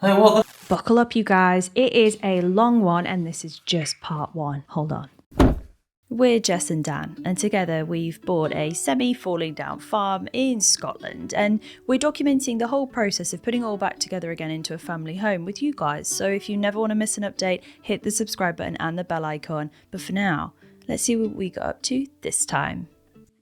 Hey, welcome. Buckle up, you guys. It is a long one, and this is just part one. Hold on. We're Jess and Dan, and together we've bought a semi-falling down farm in Scotland, and we're documenting the whole process of putting it all back together again into a family home with you guys. So if you never want to miss an update, hit the subscribe button and the bell icon. But for now, let's see what we got up to this time.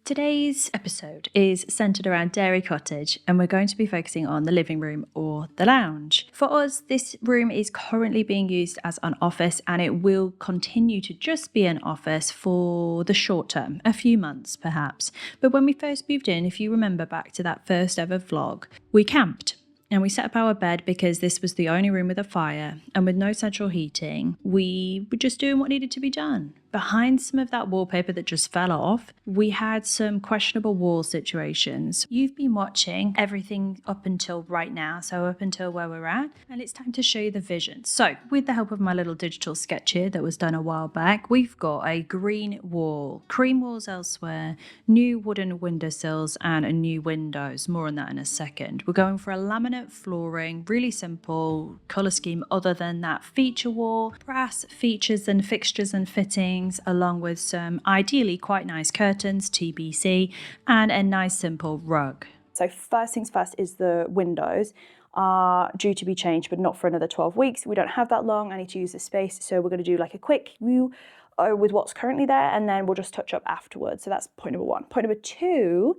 Today's episode is centered around Dairy Cottage, and we're going to be focusing on the living room or the lounge. For us, this room is currently being used as an office, and it will continue to just be an office for the short term, a few months perhaps. But when we first moved in, if you remember back to that first ever vlog, we camped. And we set up our bed because this was the only room with a fire, and with no central heating, we were just doing what needed to be done. Behind some of that wallpaper that just fell off, we had some questionable wall situations. You've been watching everything up until right now, so up until where we're at, and it's time to show you the vision. So with the help of my little digital sketch here that was done a while back, we've got a green wall, cream walls elsewhere, new wooden windowsills and a new windows. More on that in a second. We're going for a laminate flooring, really simple colour scheme other than that feature wall, brass features and fixtures and fittings, along with some ideally quite nice curtains, TBC, and a nice simple rug. So first things first is the windows are due to be changed, but not for another 12 weeks. We don't have that long. I need to use the space. So we're going to do like a quick view with what's currently there, and then we'll just touch up afterwards. So that's point number one. Point number two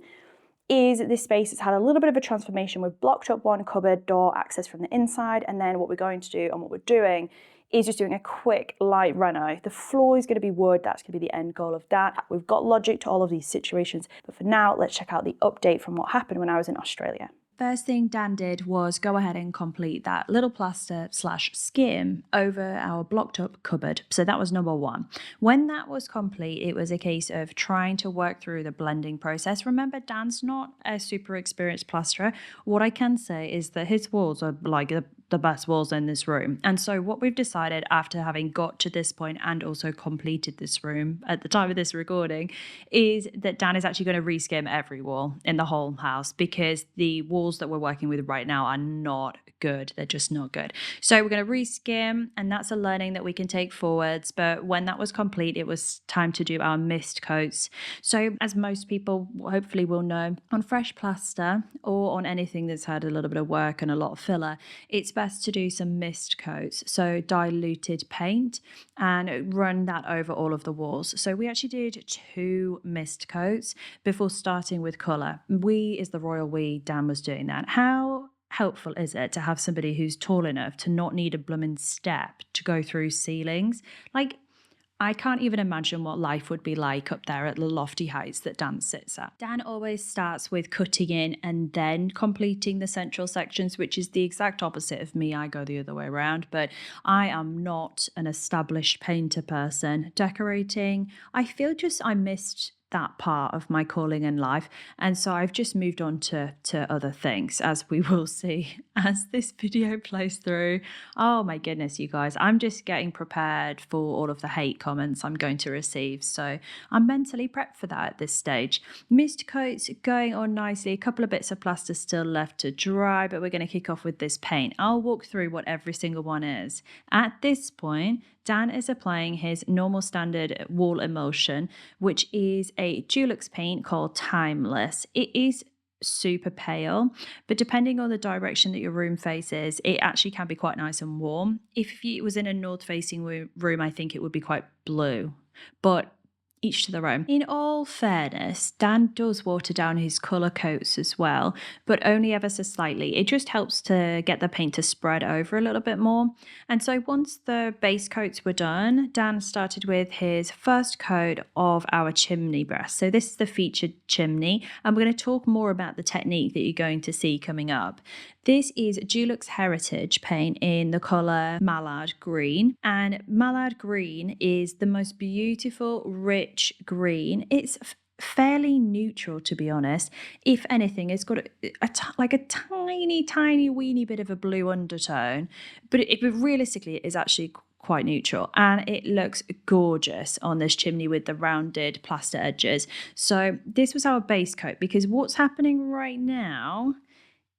is this space has had a little bit of a transformation. We've blocked up one cupboard door access from the inside, and then what we're going to do and what we're doing is just doing a quick light reno. The floor is going to be wood. That's going to be the end goal of that. We've got logic to all of these situations, but for now, let's check out the update from what happened when I was in Australia. First thing Dan did was go ahead and complete that little plaster / skim over our blocked up cupboard. So that was number one. When that was complete, it was a case of trying to work through the blending process. Remember, Dan's not a super experienced plasterer. What I can say is that his walls are like the best walls in this room. And so what we've decided after having got to this point and also completed this room at the time of this recording is that Dan is actually going to reskim every wall in the whole house, because the walls that we're working with right now are not good. They're just not good. So we're going to reskim, and that's a learning that we can take forwards. But when that was complete, it was time to do our mist coats. So as most people hopefully will know, on fresh plaster or on anything that's had a little bit of work and a lot of filler, it's best to do some mist coats, so diluted paint, and run that over all of the walls. So we actually did 2 mist coats before starting with colour. We is the royal we. Dan was doing that. How helpful is it to have somebody who's tall enough to not need a blooming step to go through ceilings? Like, I can't even imagine what life would be like up there at the lofty heights that Dan sits at. Dan always starts with cutting in and then completing the central sections, which is the exact opposite of me. I go the other way around, but I am not an established painter person. Decorating, I feel I missed that part of my calling in life, and so I've just moved on to other things, as we will see as this video plays through. Oh my goodness, you guys, I'm just getting prepared for all of the hate comments I'm going to receive, so I'm mentally prepped for that at this stage. Mist coats going on nicely, a couple of bits of plaster still left to dry, but we're going to kick off with this paint. I'll walk through what every single one is. At this point, Dan is applying his normal standard wall emulsion, which is a Dulux paint called Timeless. It is super pale, but depending on the direction that your room faces, it actually can be quite nice and warm. If it was in a north-facing room, I think it would be quite blue, but each to their own. In all fairness, Dan does water down his colour coats as well, but only ever so slightly. It just helps to get the paint to spread over a little bit more. And so once the base coats were done, Dan started with his first coat of our chimney breast. So this is the featured chimney, and we're going to talk more about the technique that you're going to see coming up. This is Dulux Heritage paint in the colour Mallard Green, and Mallard Green is the most beautiful, rich green. It's fairly neutral, to be honest. If anything, it's got a tiny weeny bit of a blue undertone, but realistically it is actually quite neutral, and it looks gorgeous on this chimney with the rounded plaster edges. So this was our base coat, because what's happening right now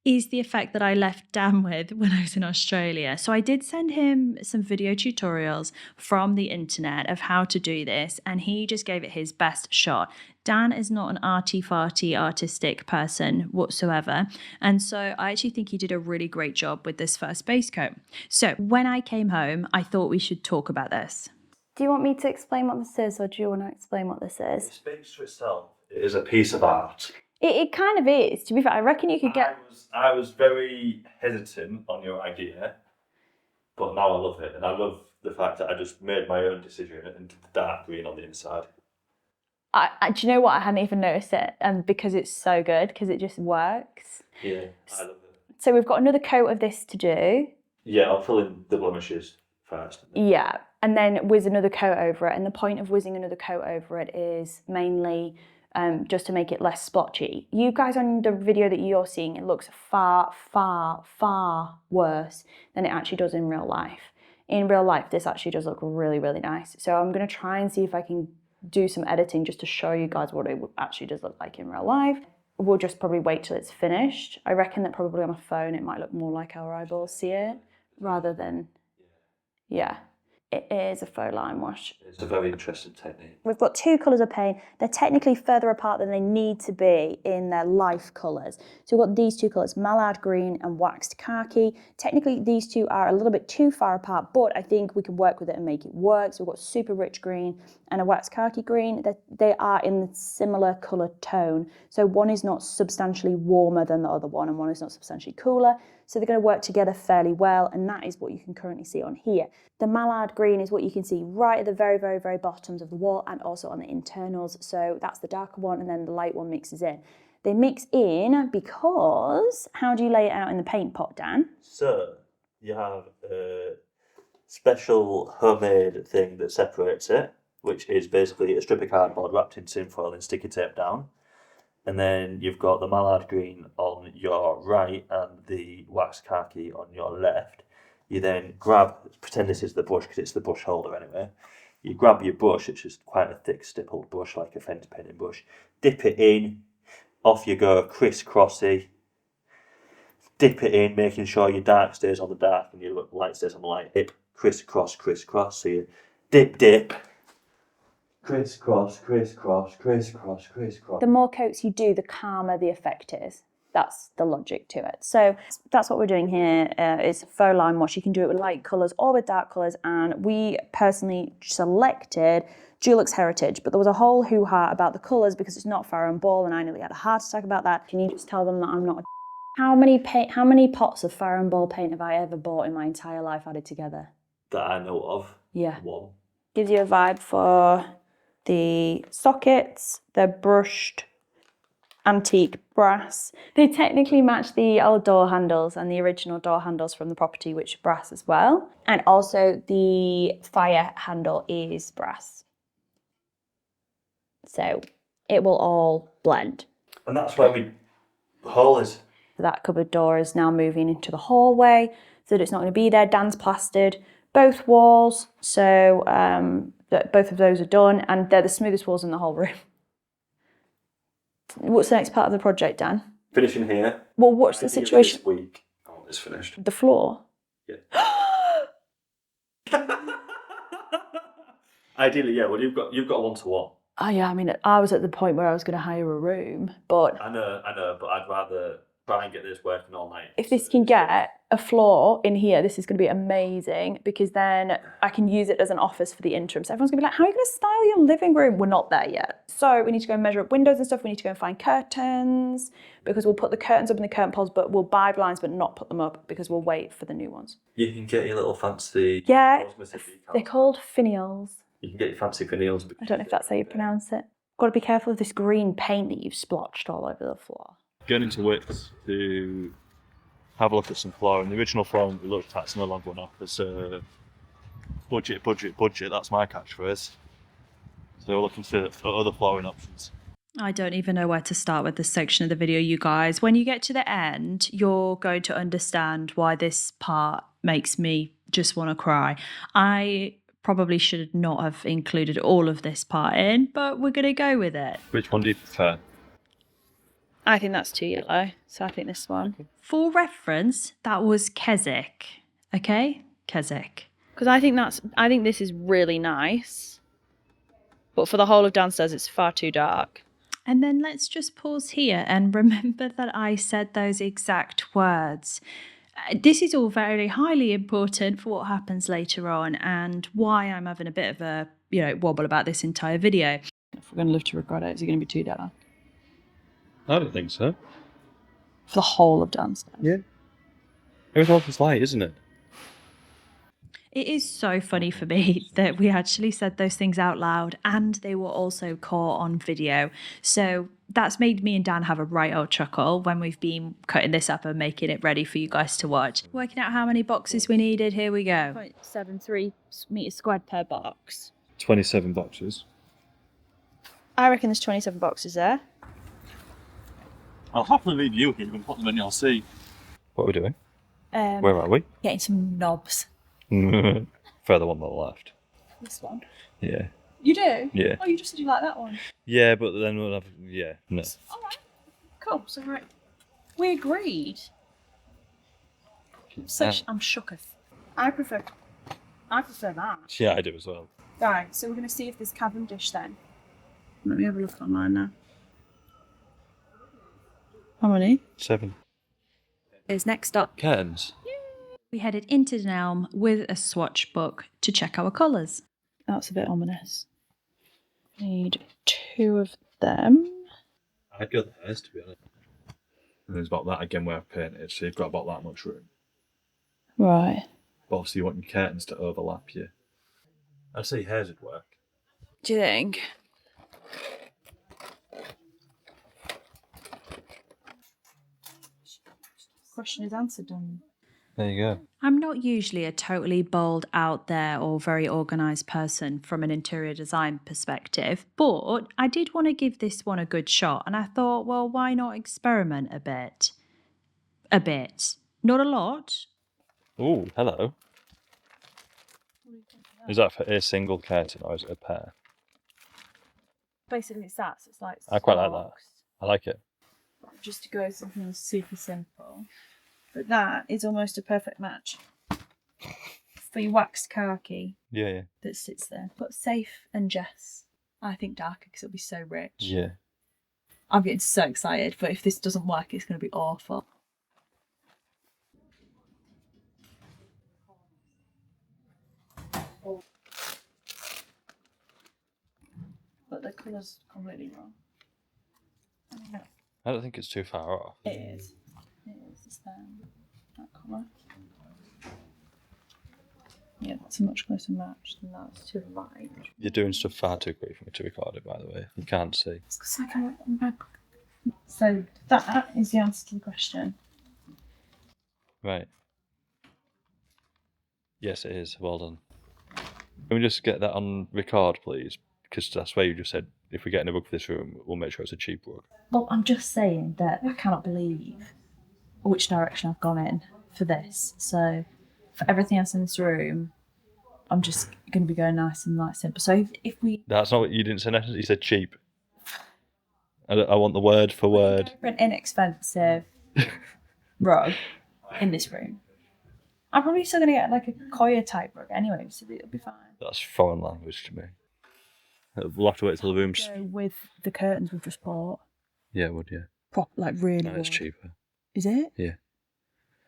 is the effect that I left Dan with when I was in Australia. So I did send him some video tutorials from the internet of how to do this, and he just gave it his best shot. Dan is not an arty-farty artistic person whatsoever, and so I actually think he did a really great job with this first base coat. So when I came home, I thought we should talk about this. Do you want me to explain what this is, or do you want to explain what this is? It speaks for itself. It is a piece of art. It kind of is, to be fair. I reckon you could get... I was very hesitant on your idea, but now I love it. And I love the fact that I just made my own decision and did the dark green on the inside. Do you know what? I hadn't even noticed it. And because it's so good, because it just works. Yeah, I love it. So we've got another coat of this to do. Yeah, I'll fill in the blemishes first. Yeah, and then whiz another coat over it. And the point of whizzing another coat over it is mainly... just to make it less splotchy. You guys on the video that you're seeing, it looks far, far, far worse than it actually does in real life. In real life, this actually does look really, really nice. So I'm going to try and see if I can do some editing just to show you guys what it actually does look like in real life. We'll just probably wait till it's finished. I reckon that probably on a phone it might look more like our eyeballs see it rather than, yeah. It is a faux line wash. It's a very interesting technique. We've got two colours of paint. They're technically further apart than they need to be in their life colours. So we've got these two colours, mallard green and waxed khaki. Technically, these two are a little bit too far apart, but I think we can work with it and make it work. So we've got super rich green and a waxed khaki green. They are in similar colour tone. So one is not substantially warmer than the other one and one is not substantially cooler. So they're going to work together fairly well, and that is what you can currently see on here. The mallard green is what you can see right at the very, very, very bottoms of the wall and also on the internals. So that's the darker one, and then the light one mixes in. They mix in because, how do you lay it out in the paint pot, Dan? So, you have a special homemade thing that separates it, which is basically a strip of cardboard wrapped in tinfoil and sticky tape down. And then you've got the mallard green on your right and the waxed khaki on your left. You then grab, pretend this is the brush because it's the brush holder anyway. You grab your brush, it's just quite a thick stippled brush like a fence painting brush. Dip it in, off you go, criss-crossy. Dip it in, making sure your dark stays on the dark and your light stays on the light. Dip, crisscross, crisscross. So you dip. Crisscross, crisscross, crisscross, crisscross. The more coats you do, the calmer the effect is. That's the logic to it. So that's what we're doing here. It's a faux line wash. You can do it with light colours or with dark colours. And we personally selected Dulux Heritage, but there was a whole hoo-ha about the colours because it's not Farrow and Ball, and I nearly had a heart attack about that. Can you just tell them that I'm not a... How many pots of Farrow and Ball paint have I ever bought in my entire life added together? That I know of. Yeah. One. Gives you a vibe for the sockets. They're brushed antique brass. They technically match the old door handles and the original door handles from the property, which are brass as well. And also the fire handle is brass. So it will all blend. And that's where the hole is. That cupboard door is now moving into the hallway so that it's not going to be there. Dan's plastered both walls, so both of those are done, and they're the smoothest walls in the whole room. What's the next part of the project, Dan? Finishing here. Well, what's the situation? This week, I want this finished. The floor? Yeah. Ideally, yeah. Well, you've got a one-to-one. Oh yeah, I mean, I was at the point where I was going to hire a room, but... I know, but I'd rather try and get this working all night. If this can get a floor in here, this is going to be amazing, because then I can use it as an office for the interim. So everyone's going to be like, how are you going to style your living room? We're not there yet. So we need to go and measure up windows and stuff. We need to go and find curtains, because we'll put the curtains up in the curtain poles, but we'll buy blinds but not put them up because we'll wait for the new ones. You can get your little fancy... Yeah, they're called finials. You can get your fancy finials. I don't know if that's how you pronounce it. Got to be careful of this green paint that you've splotched all over the floor. Going into Wickes to have a look at some flooring. The original flooring we looked at is no longer enough. It's budget, that's my catchphrase. So we're looking for other flooring options. I don't even know where to start with this section of the video, you guys. When you get to the end, you're going to understand why this part makes me just want to cry. I probably should not have included all of this part in, but we're going to go with it. Which one do you prefer? I think that's too yellow, so I think this one. For reference, that was Keswick. Okay? Keswick. Because I think this is really nice. But for the whole of downstairs, it's far too dark. And then let's just pause here and remember that I said those exact words. This is all very highly important for what happens later on and why I'm having a bit of a, wobble about this entire video. If we're going to live to regret it, is it going to be too dark? I don't think so. For the whole of downstairs? Yeah. Everything else is light, isn't it? It is so funny for me that we actually said those things out loud and they were also caught on video. So that's made me and Dan have a right old chuckle when we've been cutting this up and making it ready for you guys to watch. Working out how many boxes we needed, here we go. 0.73 meters squared per box. 27 boxes. I reckon there's 27 boxes there. I'll happily leave you here and put them in your seat. What are we doing? Where are we? Getting some knobs. Further one to the left. This one. Yeah. You do? Yeah. Oh, you just said you like that one. Yeah, but then we'll have... Yeah, no. All right. Cool. So we agreed. I'm shooketh. I prefer that. Yeah, I do as well. Right. So we're going to see if there's Cavendish then. Let me have a look online now. How many? 7. Is next up. Curtains. We headed into Denelm with a swatch book to check our colours. That's a bit ominous. Need 2 of them. I'd go theirs, to be honest. And there's about that again where I've painted, so you've got about that much room. Right. But obviously you want your curtains to overlap you. I'd say hairs would work. Do you think? Question is answered, Daniel. There you go. I'm not usually a totally bold, out there, or very organised person from an interior design perspective, but I did want to give this one a good shot, and I thought, well, why not experiment a bit? A bit. Not a lot. Ooh, hello. Is that for a single curtain or is it a pair? Basically, it's that. So it's like I quite like that. I like it. Just to go with something super simple. But that is almost a perfect match for your waxed khaki. Yeah. That sits there. But safe and Jess. I think darker because it'll be so rich. Yeah. I'm getting so excited, but if this doesn't work, it's going to be awful. But the colour's completely wrong. I don't think it's too far off. It is. It's that colour. Yeah, that's a much closer match than that. It's too light. You're doing stuff far too quick for me to record it, by the way. You can't see. It's 'cause I can't. So that is the answer to the question. Right. Yes, it is. Well done. Can we just get that on record, please? Because that's where you just said, if we get in a rug for this room, we'll make sure it's a cheap rug. Well, I'm just saying that I cannot believe which direction I've gone in for this. So for everything else in this room, I'm just going to be going nice and like simple. So if we... That's not what you didn't say. You said cheap. I want the word for word. For an inexpensive rug in this room, I'm probably still going to get like a Koya type rug anyway, so it'll be fine. That's foreign language to me. We'll have to wait till the room's... Go with the curtains we've just bought. Yeah, it would, yeah. Like really No, it's warm. cheaper. Is it? Yeah.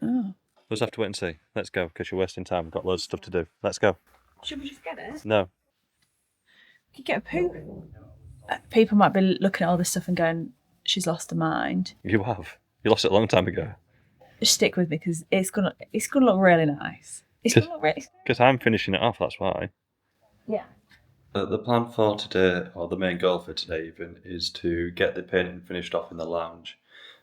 Oh. We'll just have to wait and see. Let's go, because you're wasting time. We've got loads of stuff to do. Let's go. Should we just get it? No. You get a poo. People might be looking at all this stuff and going, she's lost her mind. You have. You lost it a long time ago. Just stick with me because it's gonna look really nice. It's gonna look really... Because I'm finishing it off, that's why. Yeah. The plan for today, or the main goal for today even, is to get the painting finished off in the lounge,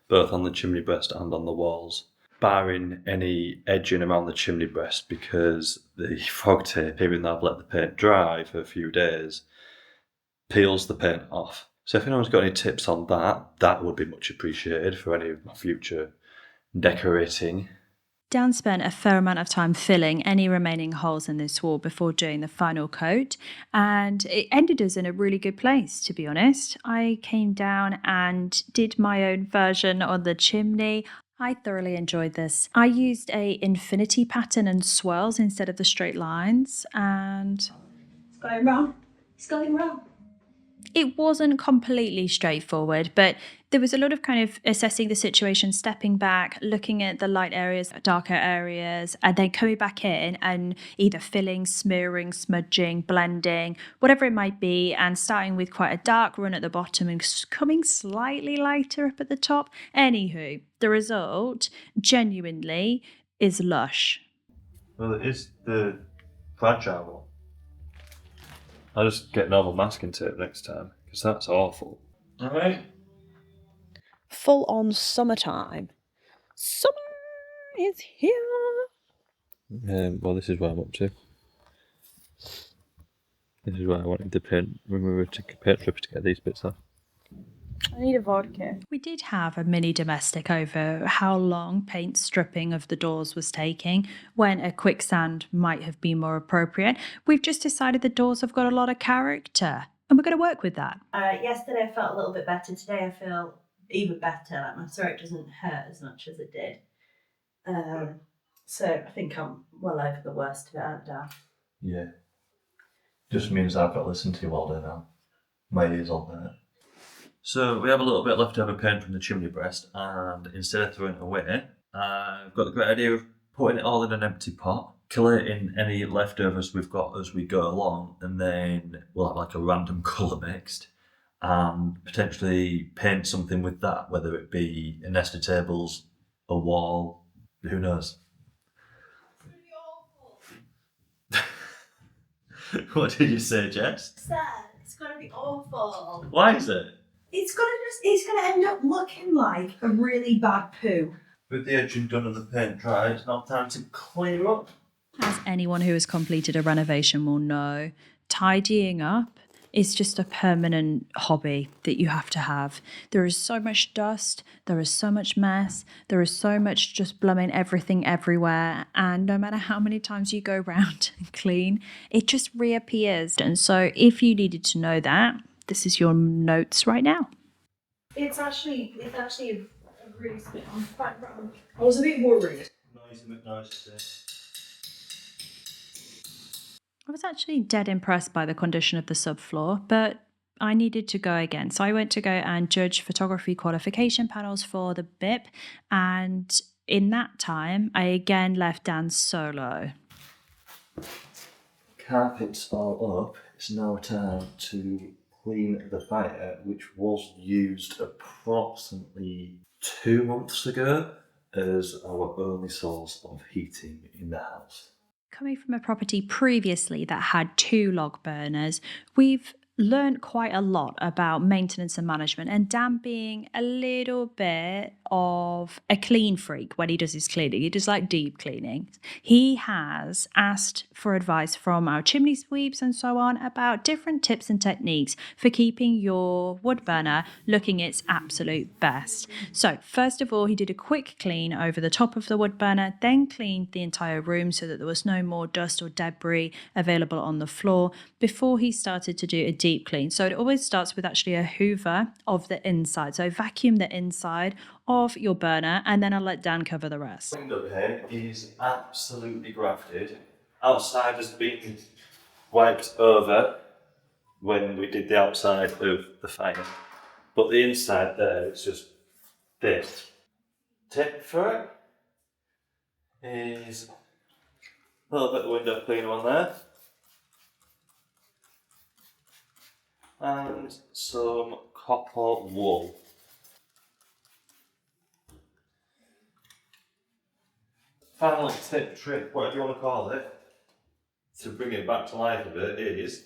both on the chimney breast and on the walls, barring any edging around the chimney breast because the fog tape, even though I've let the paint dry for a few days, peels the paint off. So if anyone's got any tips on that, that would be much appreciated for any of my future decorating. Dan spent a fair amount of time filling any remaining holes in this wall before doing the final coat, and it ended us in a really good place, to be honest. I came down and did my own version on the chimney. I thoroughly enjoyed this. I used a infinity pattern and swirls instead of the straight lines, and It's going wrong. It's going wrong. it wasn't completely straightforward, but there was a lot of kind of assessing the situation, stepping back, looking at the light areas, darker areas, and then coming back in and either filling, smearing, smudging, blending, whatever it might be, and starting with quite a dark run at the bottom and coming slightly lighter up at the top. Anywho, the result genuinely is lush. Well, it is the fragile one. I'll just get normal masking tape next time, because that's awful. Alright. Full on summertime. Summer is here. Well, this is what I'm up to. This is why I wanted to paint, when we were to paint flipper to get these bits off. I need a vodka. We did have a mini domestic over how long paint stripping of the doors was taking, when a quick sand might have been more appropriate. We've just decided the doors have got a lot of character, and we're going to work with that. Yesterday I felt a little bit better. Today I feel even better. Like my throat doesn't hurt as much as it did. So I think I'm well over the worst of it, aren't I? Yeah. Just means I've got to listen to you all day now. My ears on there. So we have a little bit leftover paint from the chimney breast, and instead of throwing it away, I've got the great idea of putting it all in an empty pot, collating any leftovers we've got as we go along, and then we'll have like a random colour mixed, and potentially paint something with that, whether it be a nest of tables, a wall, who knows. What did you say, Jess? Sad. It's gonna be awful. Why is it? It's gonna end up looking like a really bad poo. With the edging done and the paint dry, it's now time to clear up. As anyone who has completed a renovation will know, tidying up is just a permanent hobby that you have to have. There is so much dust, there is so much mess, there is so much just blooming everything everywhere, and no matter how many times you go round and clean, it just reappears. And so if you needed to know that, this is your notes right now. It's actually a really spit on background. I was a bit worried. I was actually dead impressed by the condition of the subfloor, but I needed to go again. So I went to go and judge photography qualification panels for the BIP, and in that time, I again left Dan solo. Carpets all up. It's now time to clean the fire, which was used approximately 2 months ago as our only source of heating in the house. Coming from a property previously that had 2 log burners, we've learned quite a lot about maintenance and management, and Dan being a little bit of a clean freak when he does his cleaning. He does like deep cleaning. He has asked for advice from our chimney sweeps and so on about different tips and techniques for keeping your wood burner looking its absolute best. So first of all, he did a quick clean over the top of the wood burner, then cleaned the entire room so that there was no more dust or debris available on the floor before he started to do a deep clean. So it always starts with actually a hoover of the inside. So vacuum the inside of your burner, and then I'll let Dan cover the rest. The window here is absolutely grafted. Outside has been wiped over when we did the outside of the fire, but the inside there, it's just this. Tip for it is a little bit of window cleaner on there, and some copper wool. Final tip, trick, whatever you want to call it, to bring it back to life a bit is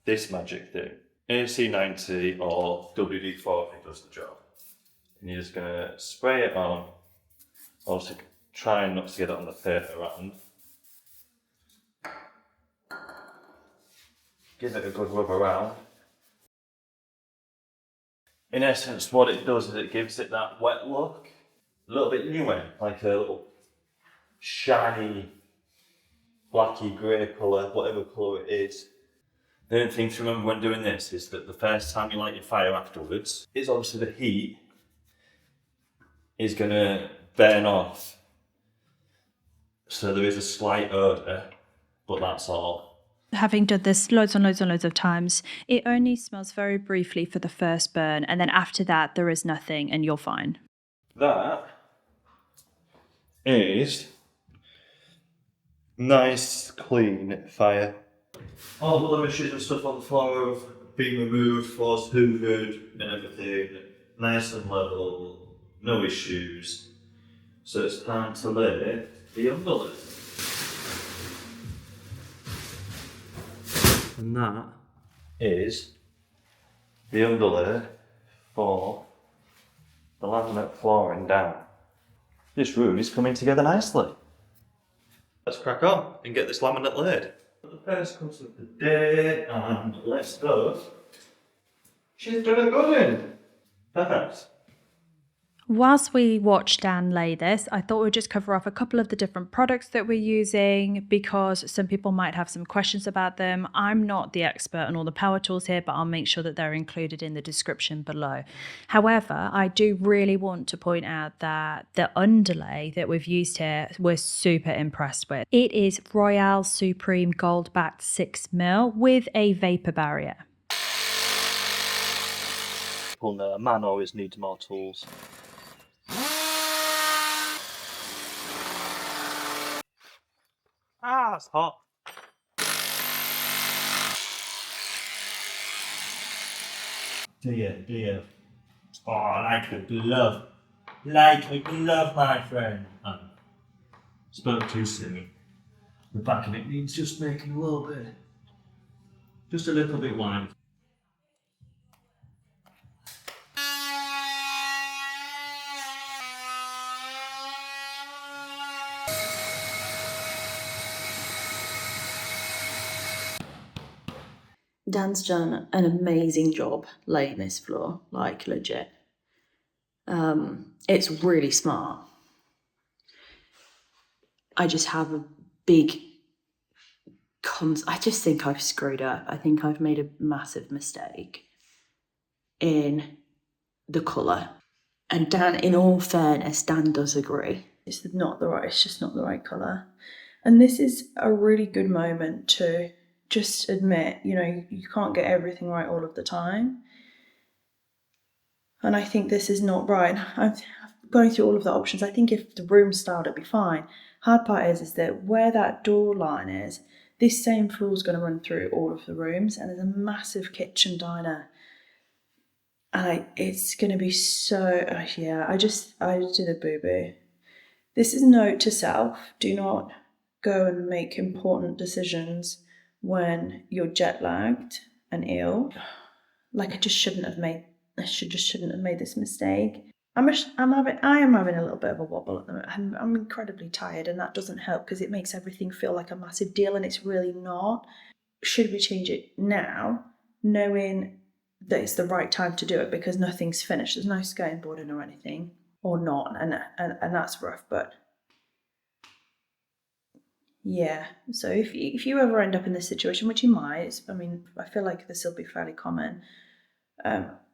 this magic thing. AC90 or WD-40 does the job. And you're just going to spray it on, also try not to get it on the paper round. Give it a good rub around. In essence, what it does is it gives it that wet look. a little bit newer, like a little shiny, blacky grey colour, whatever colour it is. The only thing to remember when doing this is that the first time you light your fire afterwards, is obviously the heat is going to burn off. So there is a slight odour, but that's all. Having done this loads and loads and loads of times, it only smells very briefly for the first burn, and then after that, there is nothing, and you're fine. That is nice, clean fire. All the blemishes and stuff on the floor have been removed, floors hoovered and everything. Nice and level, no issues. So it's time to lay the underlay. And that is the underlay for the laminate flooring down. This room is coming together nicely. Let's crack on and get this laminate laid. The first course of the day, and let's go. She's done a good one. Perfect. Whilst we watch Dan lay this, I thought we'd just cover off a couple of the different products that we're using because some people might have some questions about them. I'm not the expert on all the power tools here, but I'll make sure that they're included in the description below. However, I do really want to point out that the underlay that we've used here, we're super impressed with. It is Royale Supreme Gold backed 6mm with a vapor barrier. Well, no, a man always needs more tools. Ah, it's hot. Dear. Oh, like a glove. Like a glove, my friend. Spoke too soon. The back of it needs just making a little bit. Just a little bit wide. Dan's done an amazing job laying this floor, like legit. It's really smart. I just have a big I just think I've screwed up. I think I've made a massive mistake in the colour. And Dan, in all fairness, Dan does agree. It's just not the right colour. And this is a really good moment to just admit, you can't get everything right all of the time. And I think this is not right. I'm going through all of the options. I think if the room styled, it'd be fine. Hard part is that where that door line is, this same floor is going to run through all of the rooms, and there's a massive kitchen diner. And it's going to be so, I just did a boo-boo. This is a note to self. Do not go and make important decisions when you're jet lagged and ill. Like I just shouldn't have made this mistake. I am having a little bit of a wobble at the moment. I'm incredibly tired, and that doesn't help because it makes everything feel like a massive deal, and it's really not. Should we change it now, knowing that it's the right time to do it because nothing's finished? There's no skirting boarding or anything, or not, and that's rough, but. Yeah, so if you ever end up in this situation, which you might, I feel like this will be fairly common.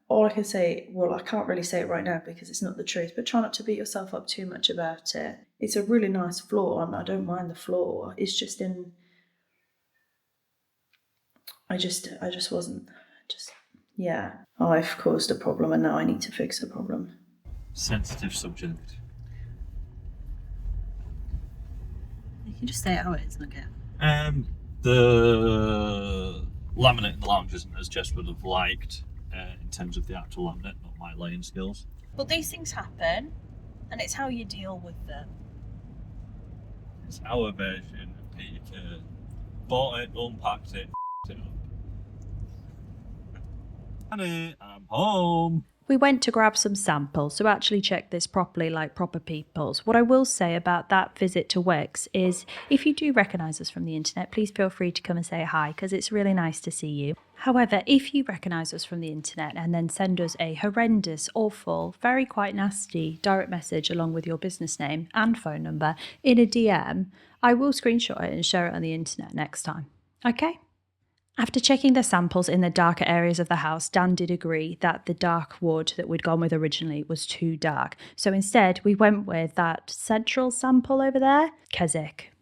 All I can say, I can't really say it right now because it's not the truth, but try not to beat yourself up too much about it. It's a really nice floor. I don't mind the floor. It's just I just wasn't, I've caused a problem and now I need to fix the problem. Sensitive subject. You can just say how it is, okay? The laminate in the lounge isn't as Jess would have liked in terms of the actual laminate, not my laying skills. But these things happen, and it's how you deal with them. It's our version of Peter. Bought it, unpacked it, it up. Honey, I'm home. We went to grab some samples to actually check this properly like proper peoples. What I will say about that visit to Wix is if you do recognise us from the internet, please feel free to come and say hi because it's really nice to see you. However, if you recognise us from the internet and then send us a horrendous, awful, very quite nasty direct message along with your business name and phone number in a DM, I will screenshot it and share it on the internet next time. Okay? After checking the samples in the darker areas of the house, Dan did agree that the dark wood that we'd gone with originally was too dark. So instead, we went with that central sample over there, Keswick.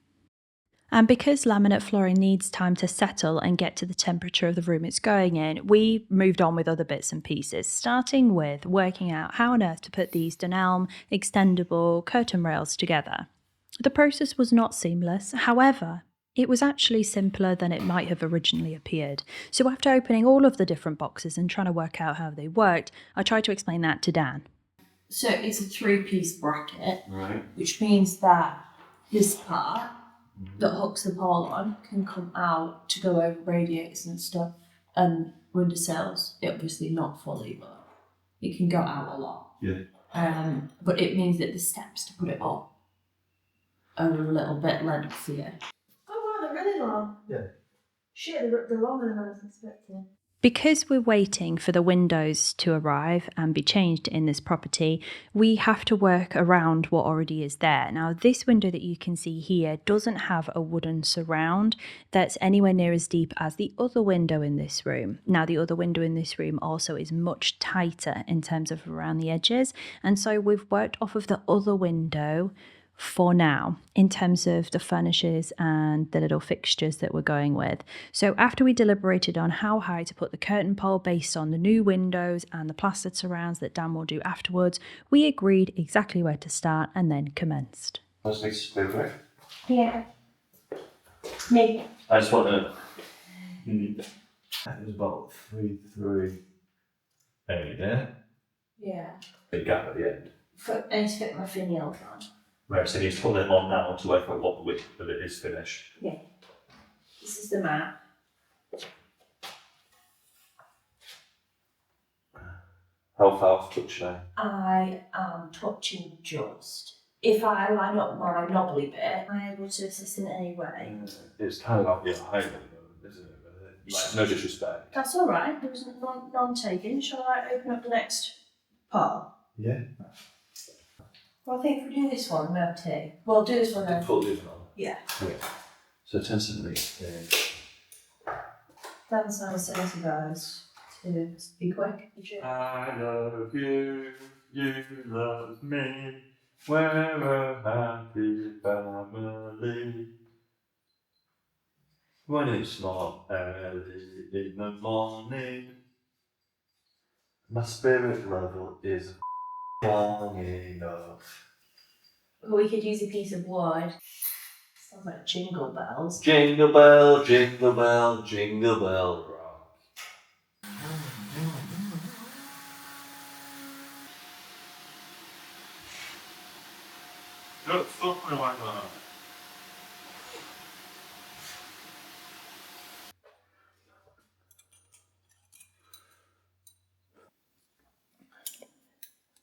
And because laminate flooring needs time to settle and get to the temperature of the room it's going in, we moved on with other bits and pieces, starting with working out how on earth to put these Dunelm extendable curtain rails together. The process was not seamless, however, it was actually simpler than it might have originally appeared. So after opening all of the different boxes and trying to work out how they worked, I tried to explain that to Dan. So it's a 3-piece bracket, Right. which means that this part that hooks the pole on can come out to go over radiators and stuff and windowsills. It obviously not fully, but it can go out a lot. Yeah. But it means that the steps to put it up are a little bit lengthier. Oh wow, they're really long. Yeah. Shit, they're longer than I was expecting. Because we're waiting for the windows to arrive and be changed in this property, we have to work around what already is there. Now, this window that you can see here doesn't have a wooden surround that's anywhere near as deep as the other window in this room. Now, the other window in this room also is much tighter in terms of around the edges, and so we've worked off of the other window for now in terms of the furnishes and the little fixtures that we're going with. So after we deliberated on how high to put the curtain pole based on the new windows and the plastered surrounds that Dan will do afterwards, we agreed exactly where to start and then commenced. That's next to Yeah. Maybe. I just want to. It was about 3, 8, yeah? Yeah. Big gap at the end. I need to fit my finials on. Right, so he's putting it on now to work out what the width of it is finished. Yeah. This is the map. How far touch I? I am touching just. If I line up my knobbly bit, am I able to assist in any way? It's kind of out your height at the moment, isn't it? Like, no disrespect. That's alright, there was none taken. Shall I open up the next part? Yeah. Well, I think if we do this one, no tea. Well, do this one then. Full even on. Yeah. So 10 centimetres. That's how it goes. To be quick. I love you, you love me, we're a happy family. When it's not early in the morning, my spirit level is young enough. Or we could use a piece of wood. Sounds like jingle bells. Jingle bell, jingle bell, jingle bell rock. Don't fuck me like that.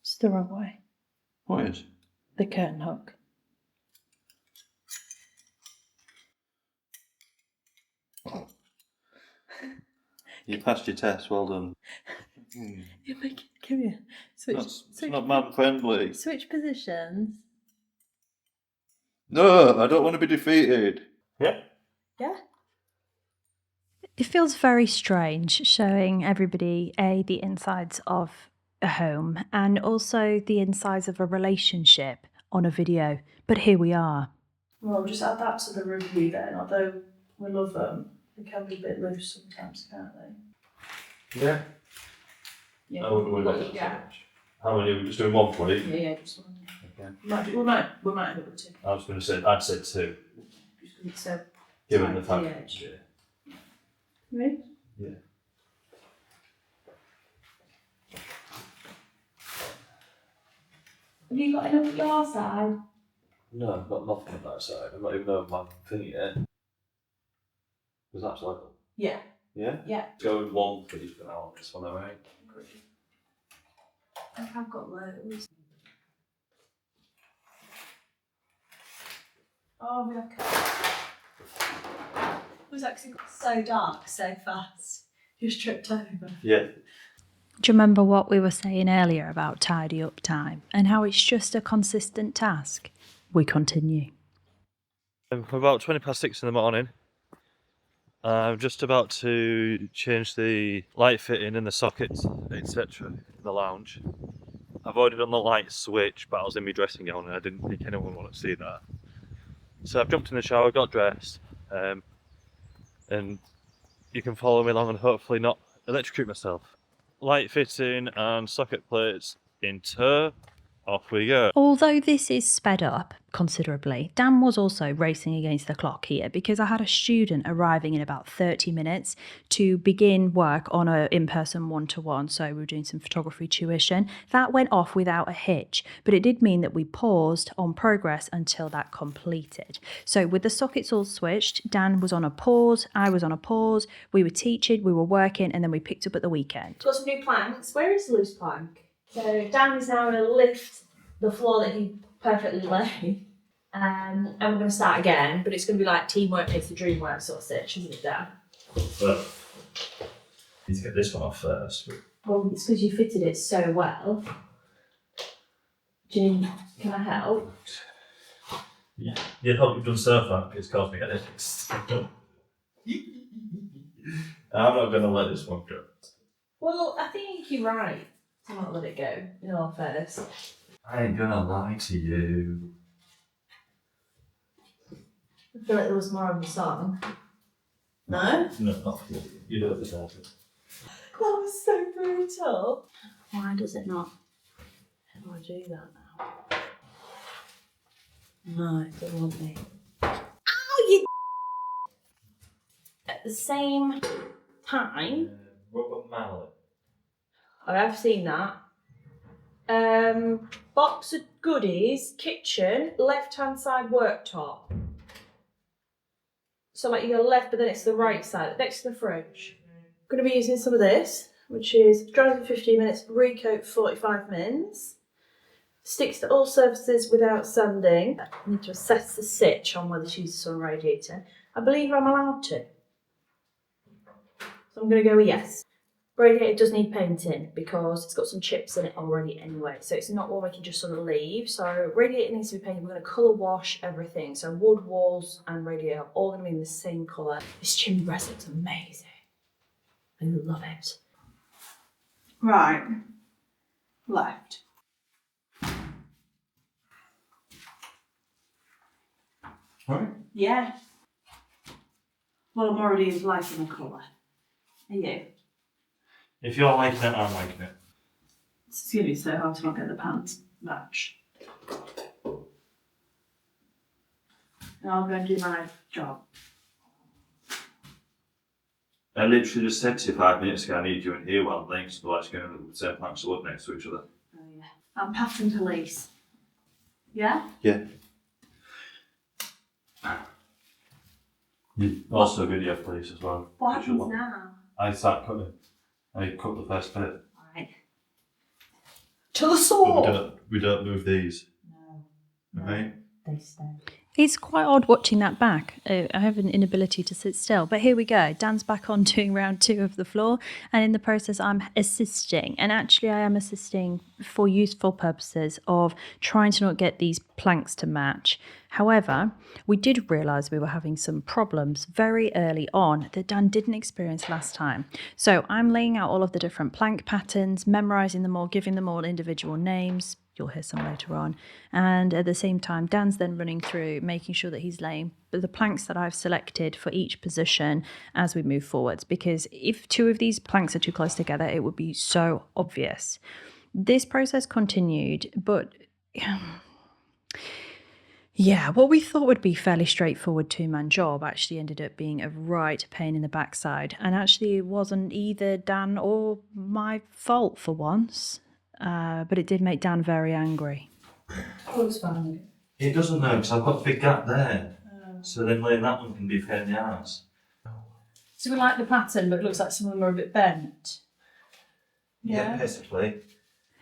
It's the wrong way. What is? The curtain hook. You passed your test, well done. Come here. It's not man friendly. Switch positions. No, I don't want to be defeated. Yeah. Yeah. It feels very strange showing everybody the insides of a home and also the insides of a relationship on a video. But here we are. Well, just add that to the review then. Although we love them, they can be a bit loose sometimes, can't they? Yeah. Yeah. I wouldn't worry about it. Yeah. How many? We're just doing one for you. Yeah, just one. Okay. We might have it two. I was going to say, I'd say 2. So, Given the tight fact. the edge. Yeah. Ready? Yeah. Have you got enough at your side? No, I've got nothing on that side. I've not even done my thing yet. Was that level? Yeah. Yeah? Yeah. Go with 1 please for now on this one, alright? I have got loads. Oh, we have. It was actually so dark so fast. Just tripped over. Yeah. Do you remember what we were saying earlier about tidy up time and how it's just a consistent task? We continue. We're about 6:20 in the morning. I'm just about to change the light fitting and the sockets, etc. in the lounge. I've already done the light switch, but I was in my dressing gown and I didn't think anyone wanted to see that. So I've jumped in the shower, got dressed, and you can follow me along and hopefully not electrocute myself. Light fitting and socket plates in tow. Off we go. Although this is sped up considerably, Dan was also racing against the clock here because I had a student arriving in about 30 minutes to begin work on an in-person one-to-one, so we were doing some photography tuition. That went off without a hitch, but it did mean that we paused on progress until that completed. So with the sockets all switched, Dan was on a pause, I was on a pause, we were teaching, we were working, and then we picked up at the weekend. Got some new planks. Where is the loose plank? So Dan is now going to lift the floor that he perfectly laid. And we're going to start again, but it's going to be like teamwork makes the dream work sort of stitch, isn't it, Dan? Well, need to get this one off first. Well, it's because you fitted it so well. Can I help? Yeah. You'd hope you've done so far because it's caused me headaches. I'm not going to let this one go. Well, I think you're right to not let it go, in all fairness. I ain't gonna lie to you. I feel like there was more of the song. No? No, not you. You don't deserve it. That was so brutal. Why does it not? How do I do that now? No, it doesn't want me. Ow, you At the same time, Rubber mallet. I have seen that. Box of goodies, kitchen, left-hand side worktop. So like you go left, but then it's the right side, next to the fridge. I'm going to be using some of this, which is dry for 15 minutes, recoat 45 mins. Sticks to all surfaces without sanding. I need to assess the sitch on whether to use this on a radiator. I believe I'm allowed to. So I'm going to go with yes. Radiator does need painting because it's got some chips in it already anyway, so it's not one we can just sort of leave. So radiator needs to be painted. We're going to colour wash everything. So wood, walls and radiator are all going to be in the same colour. This chimney breast looks amazing. I love it. Right. Left. Right. Yeah. Well, I'm already liking the colour. Are you? If you're liking it, I'm liking it. It's going to be so hard to not get the pants match. Now I'm going to do my job. I literally just said to you 5 minutes ago, I need you in here while I'm playing, so otherwise you're going to look the same planks of wood next to each other. Oh yeah. I'm pattern police. Yeah? Yeah. You also video police as well. What happens now? I start cutting. I cut the first bit. Alright. To the But saw! we don't move these. No. Right? They stay. It's quite odd watching that back. I have an inability to sit still. But here we go. Dan's back on doing round 2 of the floor. And in the process, I'm assisting. And actually, I am assisting for useful purposes of trying to not get these planks to match. However, we did realise we were having some problems very early on that Dan didn't experience last time. So I'm laying out all of the different plank patterns, memorising them all, giving them all individual names. You'll hear some later on. And at the same time, Dan's then running through, making sure that he's laying the planks that I've selected for each position as we move forwards. Because if 2 of these planks are too close together, it would be so obvious. This process continued, but yeah, what we thought would be fairly straightforward 2-man job actually ended up being a right pain in the backside. And actually it wasn't either Dan or my fault for once. But it did make Dan very angry. Oh, it's fine. It doesn't know, because I've got a big gap there. So then laying that one can be a pain in the arse. So we like the pattern, but it looks like some of them are a bit bent. Yeah, basically.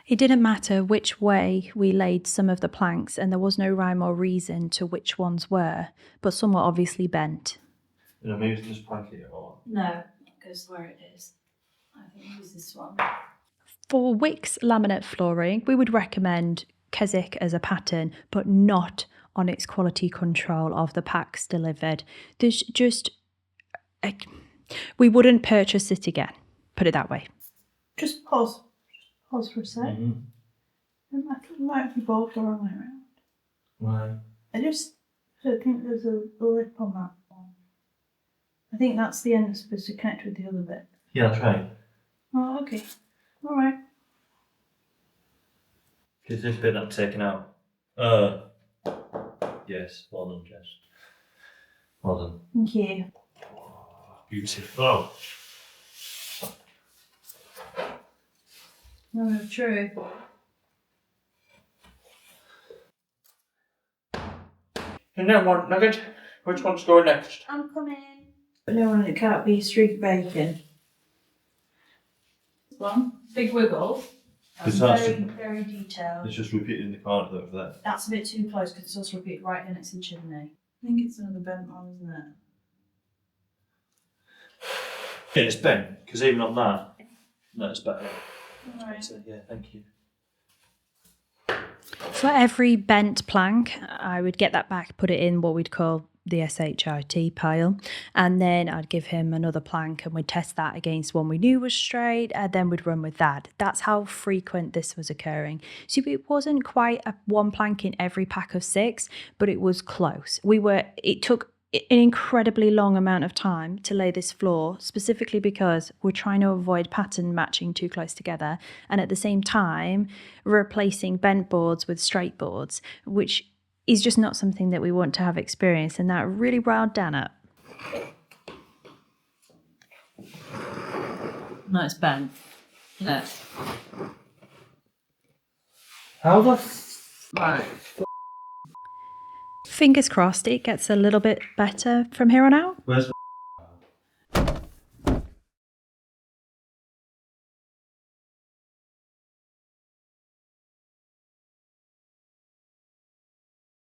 It didn't matter which way we laid some of the planks, and there was no rhyme or reason to which ones were, but some were obviously bent. You know, maybe just plank it or. No, because where it is. I think it was this one. For Wicks laminate flooring, we would recommend Keswick as a pattern, but not on its quality control of the packs delivered. There's just, we wouldn't purchase it again, put it that way. Just pause. Pause for a sec. Mm-hmm. It might be both the wrong way around. Right. I just don't think there's a lip on that one. I think that's the end that's supposed to connect with the other bit. Yeah, that's right. Oh, okay. Alright. Is this bit I'm taking out? Yes, well done, Jess. Well done. Thank you. Beautiful. No, true. And then one nugget. Which one's going next? I'm coming. But no one, it can't be streak bacon. One. Big wiggle. Very detailed. It's just repeating the card over there. That's a bit too close because it's also repeated right here next to the chimney. I think it's another bent one, isn't it? Yeah, it's bent, because even on that, no, it's better. Alright. So, yeah, thank you. For every bent plank, I would get that back, put it in what we'd call the SHIT pile, and then I'd give him another plank and we'd test that against one we knew was straight, and then we'd run with that. That's how frequent this was occurring. So it wasn't quite one plank in every pack of 6, but it was close. It took an incredibly long amount of time to lay this floor, specifically because we're trying to avoid pattern matching too close together, and at the same time replacing bent boards with straight boards, which is just not something that we want to have experience, and that really riled Dan up. No, it's bent. Yeah. How the Right. Fingers crossed it gets a little bit better from here on out. Where's